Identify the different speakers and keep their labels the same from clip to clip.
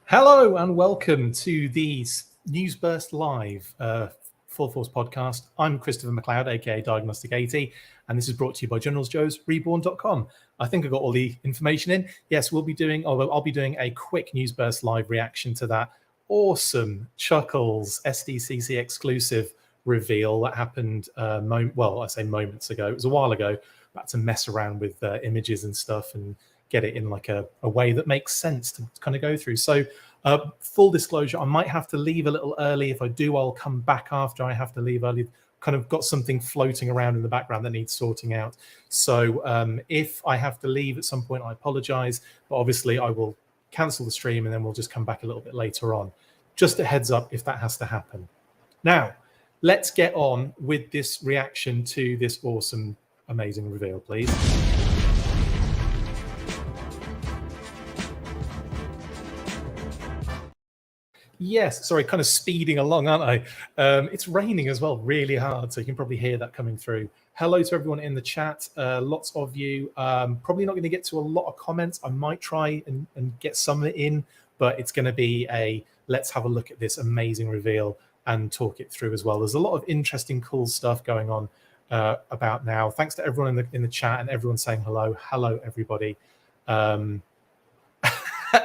Speaker 1: Hello and welcome to the Newsburst Live Full Force podcast. I'm Christopher McLeod, aka Diagnostic 80, and this is brought to you by Generals Joe's REBORN.com. I think I got all the information in. Yes, I'll be doing a quick Newsburst Live reaction to that awesome Chuckles Sdcc exclusive reveal that happened. I say moments ago. It was a while ago. About to mess around with images and stuff and get it in like a way that makes sense to kind of go through. So full disclosure, I might have to leave a little early. If I do, I'll come back after I have to leave early. Kind of got something floating around in the background that needs sorting out. So if I have to leave at some point, I apologize, but obviously I will cancel the stream and then we'll just come back a little bit later on. Just a heads up if that has to happen. Now, let's get on with this reaction to this awesome, amazing reveal, please. Yes, sorry, kind of speeding along, aren't I? It's raining as well, really hard, so you can probably hear that coming through. Hello to everyone in the chat. Lots of you. Probably not going to get to a lot of comments. I might try and get some of it in, but it's going to be a let's have a look at this amazing reveal and talk it through as well. There's a lot of interesting, cool stuff going on about now. Thanks to everyone in the chat and everyone saying hello. Hello, everybody.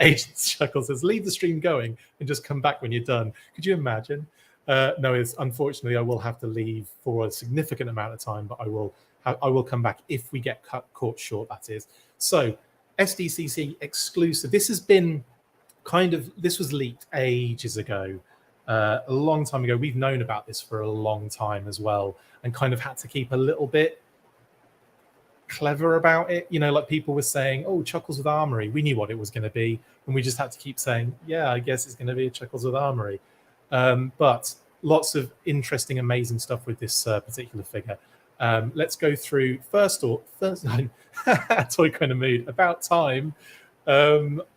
Speaker 1: Agent Chuckles says, leave the stream going and just come back when you're done. Could you imagine? No, it's unfortunately I will have to leave for a significant amount of time, but I will come back if we get caught short, that is. So Sdcc exclusive. This has been this was leaked ages ago, a long time ago. We've known about this for a long time as well and kind of had to keep a little bit clever about it, like people were saying, oh, Chuckles with Armory. We knew what it was going to be, and we just had to keep saying, yeah, I guess it's going to be a Chuckles with Armory. But lots of interesting, amazing stuff with this particular figure. Let's go through first toy kind of mood. About time. I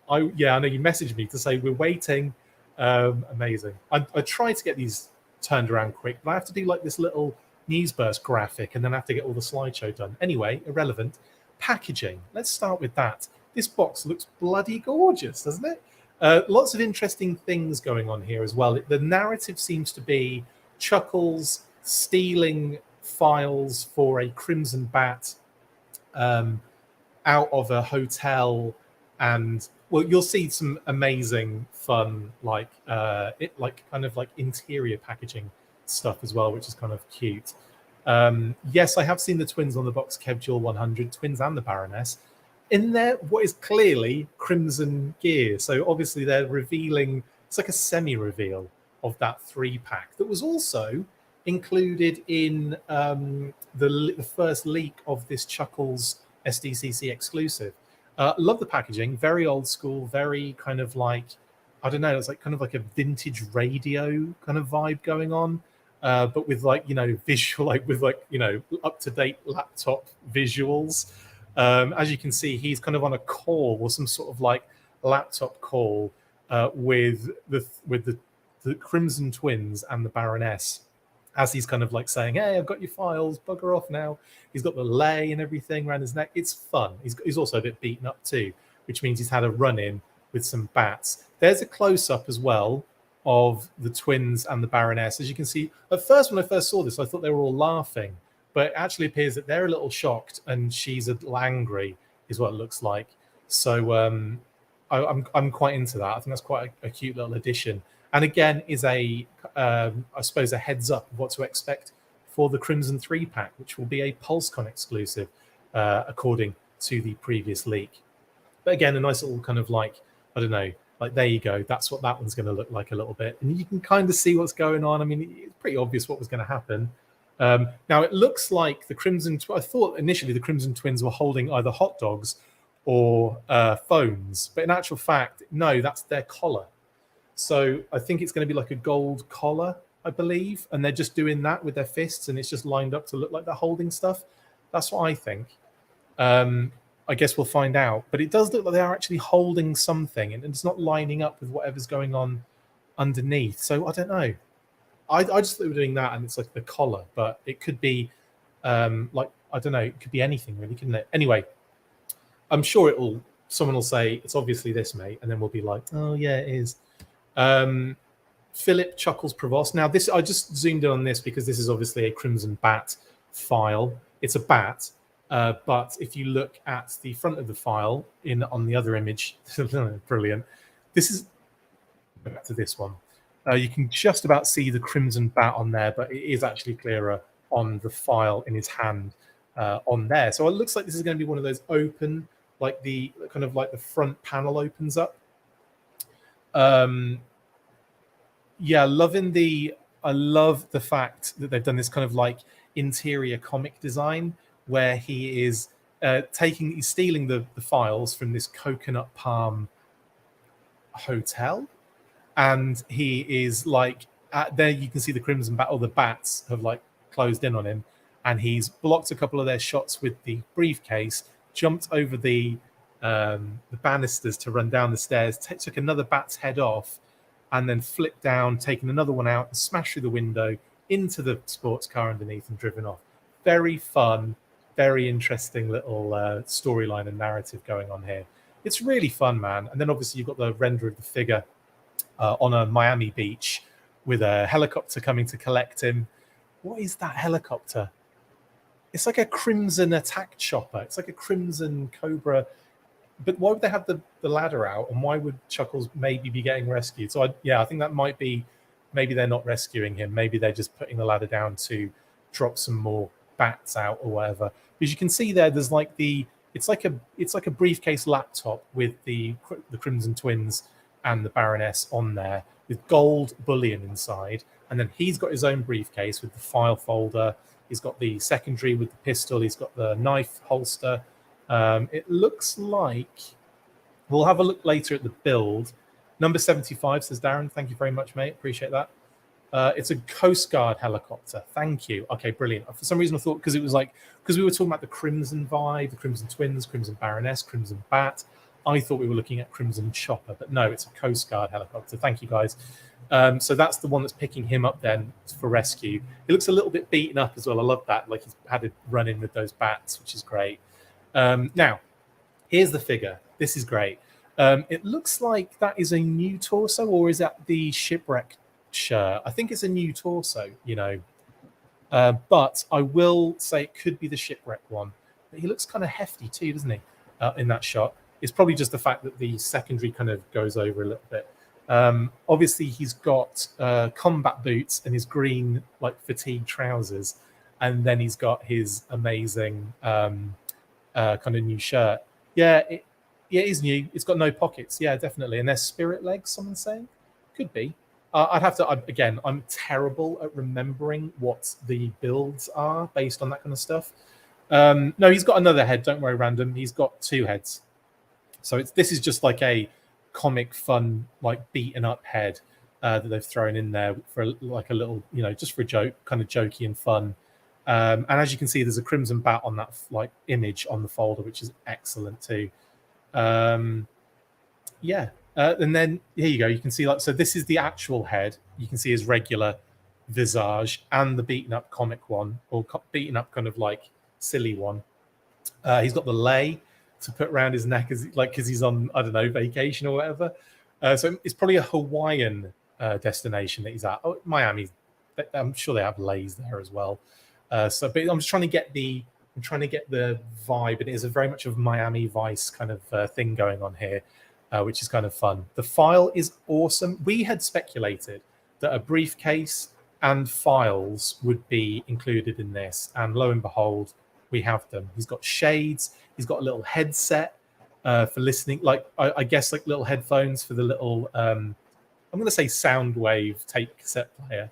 Speaker 1: know you messaged me to say we're waiting. Amazing. I try to get these turned around quick, but I have to do like this little Newsburst graphic and then I have to get all the slideshow done. Anyway, irrelevant. Packaging. Let's start with that. This box looks bloody gorgeous, doesn't it? Lots of interesting things going on here as well. The narrative seems to be Chuckles stealing files for a Crimson Bat out of a hotel, and you'll see some amazing fun kind of interior packaging stuff as well, which is kind of cute. Yes, I have seen the twins on the box, Kev Jewel 100, twins and the Baroness. In there, what is clearly Crimson gear. So obviously they're revealing, it's like a semi-reveal of that 3-pack that was also included in the first leak of this Chuckles Sdcc exclusive. Love the packaging, very old school, very kind of like, I don't know, it's like kind of like a vintage radio kind of vibe going on. But with visual, up-to-date laptop visuals. As you can see, he's kind of on a call or some sort of laptop call with the Crimson Twins and the Baroness, as he's kind of saying, "Hey, I've got your files. Bugger off now." He's got the lei and everything around his neck. It's fun. He's also a bit beaten up too, which means he's had a run-in with some bats. There's a close-up as well of the twins and the Baroness. As you can see, at first when I first saw this, I thought they were all laughing, but it actually appears that they're a little shocked and she's a little angry, is what it looks like. So I'm quite into that. I think that's quite a cute little addition. And again, is I suppose a heads up of what to expect for the Crimson 3-pack, which will be a PulseCon exclusive, according to the previous leak. But again, a nice little kind of I don't know, there you go. That's what that one's going to look like a little bit. And you can kind of see what's going on. I mean, it's pretty obvious what was going to happen. Now, it looks like the Crimson... I thought initially the Crimson Twins were holding either hot dogs or phones. But in actual fact, no, that's their collar. So I think it's going to be like a gold collar, I believe. And they're just doing that with their fists. And it's just lined up to look like they're holding stuff. That's what I think. I guess we'll find out. But it does look like they are actually holding something, and it's not lining up with whatever's going on underneath. So I don't know. I just thought we were doing that, and it's like the collar, but it could be I don't know, it could be anything really, couldn't it? Anyway, I'm sure it will someone will say, it's obviously this, mate. And then we'll be like, oh, yeah, it is. Phillip, Chuckles, Provost. Now, this I just zoomed in on this because this is obviously a Crimson Bat file. It's a bat, but if you look at the front of the file on the other image, brilliant. This is back to this one. You can just about see the Crimson Bat on there, but it is actually clearer on the file in his hand on there. So it looks like this is going to be one of those open, like the kind of like the front panel opens up. Yeah, I love the fact that they've done this kind of like interior comic design where he is he's stealing the files from this coconut palm hotel, and he is like there you can see the Crimson Bat, or the bats have like closed in on him, and he's blocked a couple of their shots with the briefcase, jumped over the banisters to run down the stairs, took another bat's head off, and then flipped down, taken another one out, and smashed through the window into the sports car underneath and driven off. Very fun, very interesting little storyline and narrative going on here. It's really fun, man. And then obviously you've got the render of the figure on a Miami beach with a helicopter coming to collect him. What is that helicopter? It's like a Crimson attack chopper. It's like a Crimson Cobra. But why would they have the ladder out, and why would Chuckles maybe be getting rescued? So I think that might be, maybe they're not rescuing him. Maybe they're just putting the ladder down to drop some more bats out or whatever. Because you can see there's like it's like a briefcase laptop with the Crimson Twins and the Baroness on there with gold bullion inside, and then he's got his own briefcase with the file folder. He's got the secondary with the pistol. He's got the knife holster. It looks like we'll have a look later at the build. Number 75 says Darren. Thank you very much, mate. Appreciate that. It's a Coast Guard helicopter. Thank you. Okay, brilliant. For some reason, I thought because we were talking about the Crimson Vibe, the Crimson Twins, Crimson Baroness, Crimson Bat, I thought we were looking at Crimson Chopper, but no, it's a Coast Guard helicopter. Thank you, guys. So that's the one that's picking him up then for rescue. He looks a little bit beaten up as well. I love that. Like he's had a run in with those bats, which is great. Now, here's the figure. This is great. It looks like that is a new torso, or is that the shipwreck shirt? I think it's a new torso, but I will say it could be the shipwreck one. But he looks kind of hefty too, doesn't he, in that shot? It's probably just the fact that the secondary kind of goes over a little bit. Obviously, he's got combat boots and his green like fatigue trousers, and then he's got his amazing kind of new shirt. Yeah, it is new. It's got no pockets. Yeah, definitely. And they're spirit legs, someone's saying. Could be. I'd have to, again, I'm terrible at remembering what the builds are based on that kind of stuff. No, he's got another head. Don't worry, Random. He's got two heads. So this is just like a comic fun, like beaten up head that they've thrown in there for like a little, just for a joke, kind of jokey and fun. And as you can see, there's a Crimson Bat on that like image on the folder, which is excellent too. Yeah. And then here you go. You can see so this is the actual head. You can see his regular visage and the beaten up comic one, or beaten up kind of like silly one. He's got the lei to put around his neck because he's on, I don't know, vacation or whatever. So it's probably a Hawaiian destination that he's at. Oh, Miami. I'm sure they have leis there as well. But I'm just trying to get the vibe, and it is a very much of Miami Vice kind of thing going on here, which is kind of fun. The file is awesome. We had speculated that a briefcase and files would be included in this, and lo and behold, we have them. He's got shades. He's got a little headset for listening, like I guess like little headphones for the little I'm going to say Soundwave tape cassette player.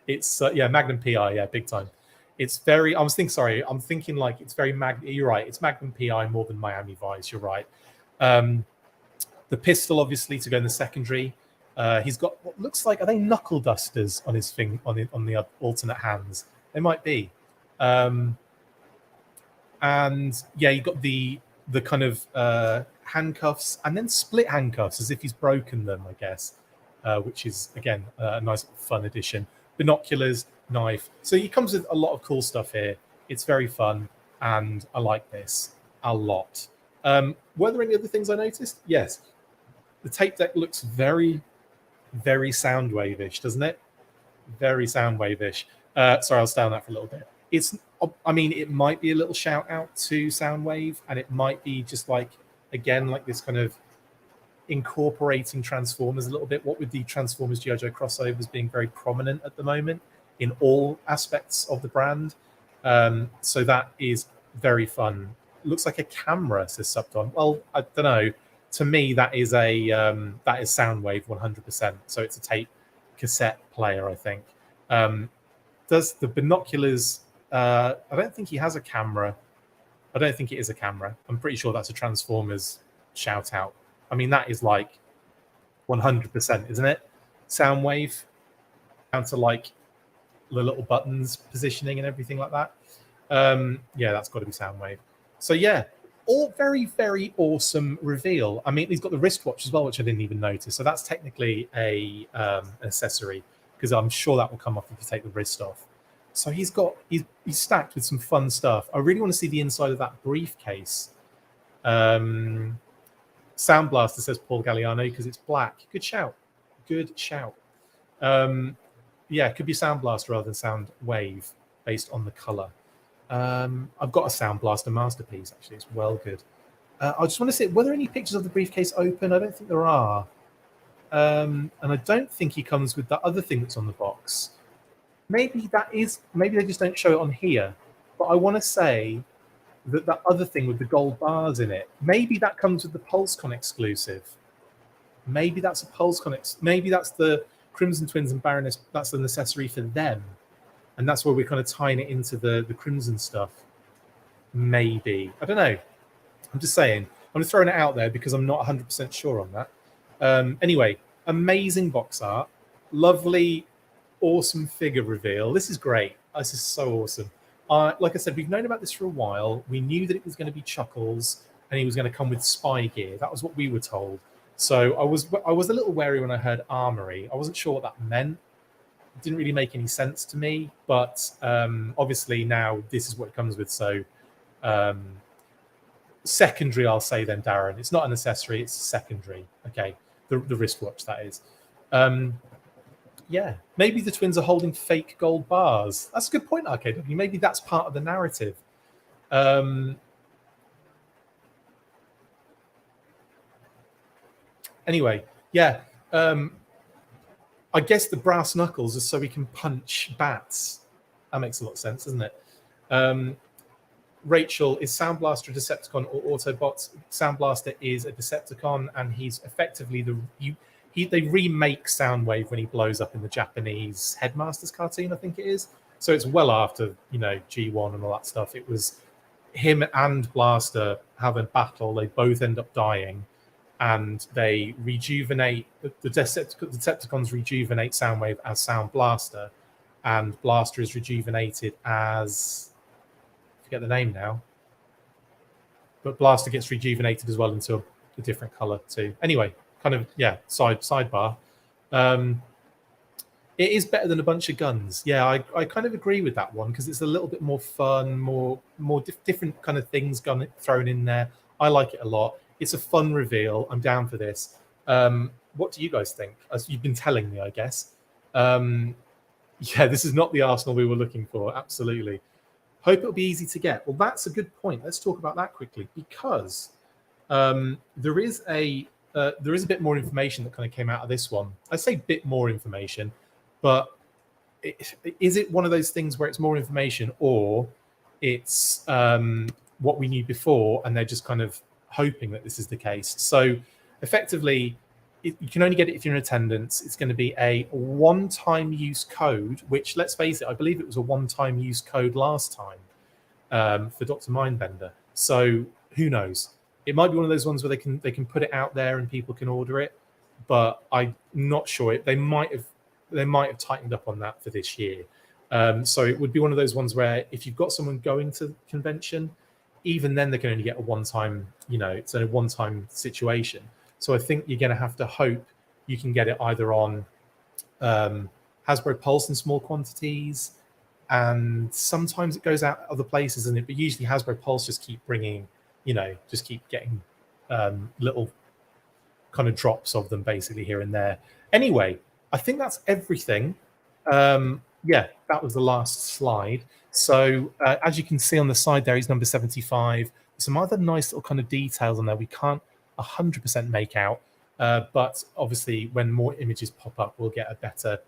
Speaker 1: It's Magnum PI, yeah, big time. It's very. I'm thinking like it's very You're right. It's Magnum PI more than Miami Vice. You're right. The pistol, obviously, to go in the secondary. He's got what looks like, are they knuckle dusters on his thing on the alternate hands? They might be. And yeah, you got the kind of handcuffs and then split handcuffs as if he's broken them, I guess, which is again a nice fun addition. Binoculars, knife. So he comes with a lot of cool stuff here. It's very fun, and I like this a lot. Were there any other things I noticed? Yes. The tape deck looks very, very Soundwave-ish, doesn't it? Very Soundwave-ish. Sorry, I'll stay on that for a little bit. It might be a little shout out to Soundwave, and it might be just like, again, like this kind of incorporating Transformers a little bit. What with the Transformers G.I. Joe crossovers being very prominent at the moment in all aspects of the brand. So that is very fun. Looks like a camera, says Subdon. Well, I don't know. To me, that is Soundwave 100%. So it's a tape cassette player, I think. Does the binoculars? I don't think he has a camera. I don't think it is a camera. I'm pretty sure that's a Transformers shout out. I mean, that is like 100%, isn't it? Soundwave, down to like the little buttons positioning and everything like that. Yeah, that's got to be Soundwave. So yeah, all very, very awesome reveal. I mean, he's got the wristwatch as well, which I didn't even notice. So that's technically an accessory, because I'm sure that will come off if you take the wrist off. So he's stacked with some fun stuff. I really want to see the inside of that briefcase. Sound Blaster, says Paul Galliano, because it's black. Good shout. Good shout. Yeah, it could be Sound Blaster rather than Sound Wave based on the color. I've got a Sound Blaster masterpiece, actually. It's well good. I just want to say, were there any pictures of the briefcase open? I don't think there are. And I don't think he comes with that other thing that's on the box. Maybe they just don't show it on here. But I want to say that other thing with the gold bars in it, maybe that comes with the PulseCon exclusive. Maybe that's a PulseCon. Maybe that's the Crimson Twins and Baroness. That's an accessory for them, and that's where we're kind of tying it into the Crimson stuff. Maybe, I don't know. I'm just saying. I'm just throwing it out there because I'm not 100% sure on that. Anyway, amazing box art, lovely, awesome figure reveal. This is great. This is so awesome. Like I said, we've known about this for a while. We knew that it was going to be Chuckles and he was going to come with spy gear. That was what we were told. So I was a little wary when I heard Armory. I wasn't sure what that meant. It didn't really make any sense to me. But obviously now this is what it comes with. So secondary, I'll say then, Darren. It's not an accessory. It's secondary. Okay, the wristwatch, that is. Yeah, maybe the twins are holding fake gold bars. That's a good point, RKW. Maybe that's part of the narrative. Anyway, yeah. I guess the brass knuckles are so we can punch bats. That makes a lot of sense, doesn't it? Rachel, is Sound Blaster a Decepticon or Autobots? Sound Blaster is a Decepticon, and he's effectively they remake Soundwave when he blows up in the Japanese Headmasters cartoon, I think it is. So it's well after, G1 and all that stuff. It was him and Blaster have a battle. They both end up dying, and they rejuvenate. The Decepticons rejuvenate Soundwave as Sound Blaster, and Blaster is rejuvenated as, I forget the name now, but Blaster gets rejuvenated as well into a different color too. Anyway, kind of, yeah, sidebar. It is better than a bunch of guns. Yeah, I kind of agree with that one because it's a little bit more fun, more different kind of things thrown in there. I like it a lot. It's a fun reveal. I'm down for this. What do you guys think? As you've been telling me, I guess. Yeah, this is not the Arsenal we were looking for. Absolutely. Hope it'll be easy to get. Well, that's a good point. Let's talk about that quickly because there is a bit more information that kind of came out of this one. I say bit more information, but is it one of those things where it's more information or it's what we knew before and they're just kind of hoping that this is the case? So effectively, you can only get it if you're in attendance. It's going to be a one-time use code, which, let's face it, I believe it was a one-time use code last time for Dr. Mindbender. So who knows? It might be one of those ones where they can put it out there and people can order it, but I'm not sure. They might have tightened up on that for this year. So it would be one of those ones where if you've got someone going to the convention, even then they can only get a one-time. It's a one-time situation. So I think you're going to have to hope you can get it either on Hasbro Pulse in small quantities, and sometimes it goes out other places, but usually Hasbro Pulse just keep bringing just keep getting little kind of drops of them basically here and there. Anyway, I think that's everything. Yeah, that was the last slide. So as you can see on the side there, he's number 75. Some other nice little kind of details on there we can't 100% make out, but obviously when more images pop up, we'll get a better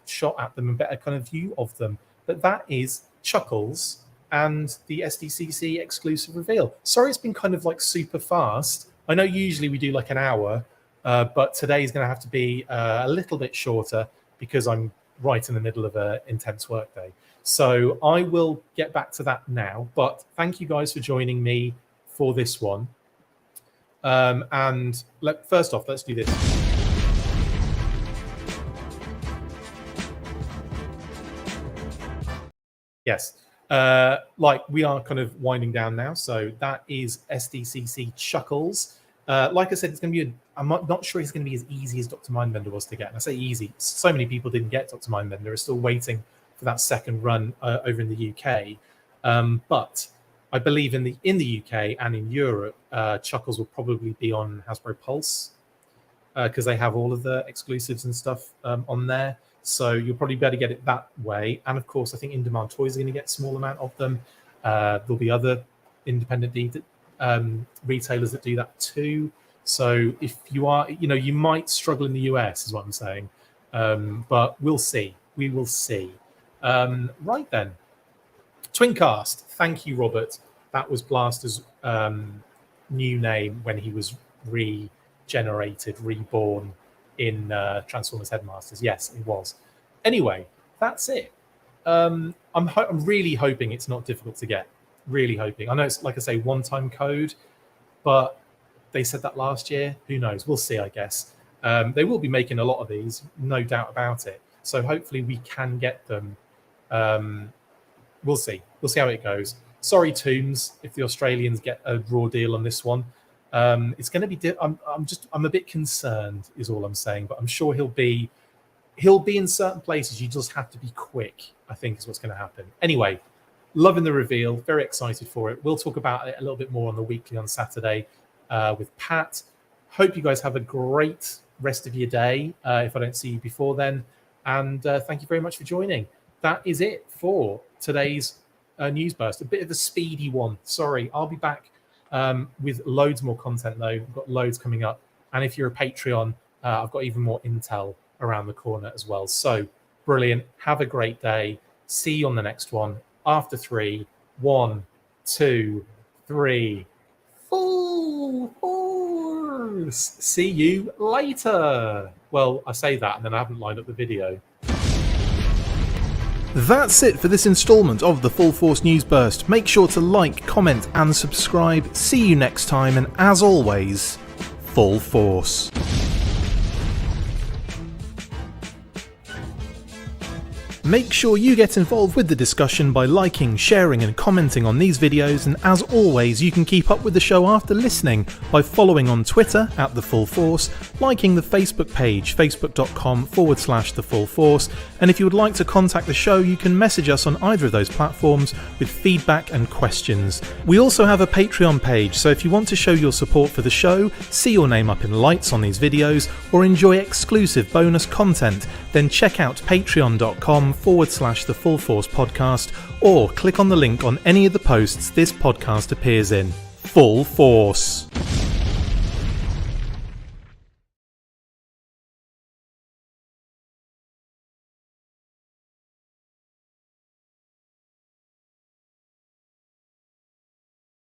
Speaker 1: shot at them and better kind of view of them. But that is Chuckles and the Sdcc exclusive reveal. Sorry, it's been kind of like super fast. I know usually we do like an hour, but today is going to have to be a little bit shorter because I'm right in the middle of an intense work day. So I will get back to that now, but thank you guys for joining me for this one. And first off, let's do this. Yes, like we are kind of winding down now. So that is Sdcc Chuckles. Like I said, it's going to be, I'm not sure it's going to be as easy as Dr. Mindbender was to get. And I say easy, so many people didn't get Dr. Mindbender, are still waiting for that second run over in the UK. But I believe in the UK and in Europe, Chuckles will probably be on Hasbro Pulse because they have all of the exclusives and stuff on there. So you'll probably better get it that way. And of course, I think In Demand Toys are going to get a small amount of them. There'll be other independent retailers that do that too. So if you are, you might struggle in the US, is what I'm saying. But we'll see. We will see. Right then. Twincast. Thank you, Robert. That was Blaster's new name when he was regenerated, reborn in Transformers Headmasters. Yes, it was. Anyway, that's it. I'm really hoping it's not difficult to get. Really hoping. I know it's, like I say, one-time code, but they said that last year. Who knows? We'll see, I guess. They will be making a lot of these, no doubt about it. So hopefully we can get them. We'll see. We'll see how it goes. Sorry, Toons, if the Australians get a raw deal on this one. It's going to be. I'm a bit concerned, is all I'm saying. But I'm sure he'll be in certain places. You just have to be quick, I think, is what's going to happen. Anyway, loving the reveal. Very excited for it. We'll talk about it a little bit more on the weekly on Saturday with Pat. Hope you guys have a great rest of your day. If I don't see you before then, and thank you very much for joining. That is it for today's news burst. A bit of a speedy one. Sorry, I'll be back with loads more content though. I've got loads coming up, and if you're a Patreon, I've got even more intel around the corner as well. So brilliant. Have a great day. See you on the next one. After 3, 1, 2, 3. Full force. See you later. Well, I say that and then I haven't lined up the video.
Speaker 2: That's it for this instalment of the Full Force News Burst. Make sure to like, comment and subscribe. See you next time, and as always, Full Force. Make sure you get involved with the discussion by liking, sharing and commenting on these videos, and as always you can keep up with the show after listening by following on Twitter at The Full Force, liking the Facebook page facebook.com/The Full Force, and if you would like to contact the show you can message us on either of those platforms with feedback and questions. We also have a Patreon page, so if you want to show your support for the show, see your name up in lights on these videos, or enjoy exclusive bonus content, then check out patreon.com/The Full Force Podcast, or click on the link on any of the posts this podcast appears in. Full Force.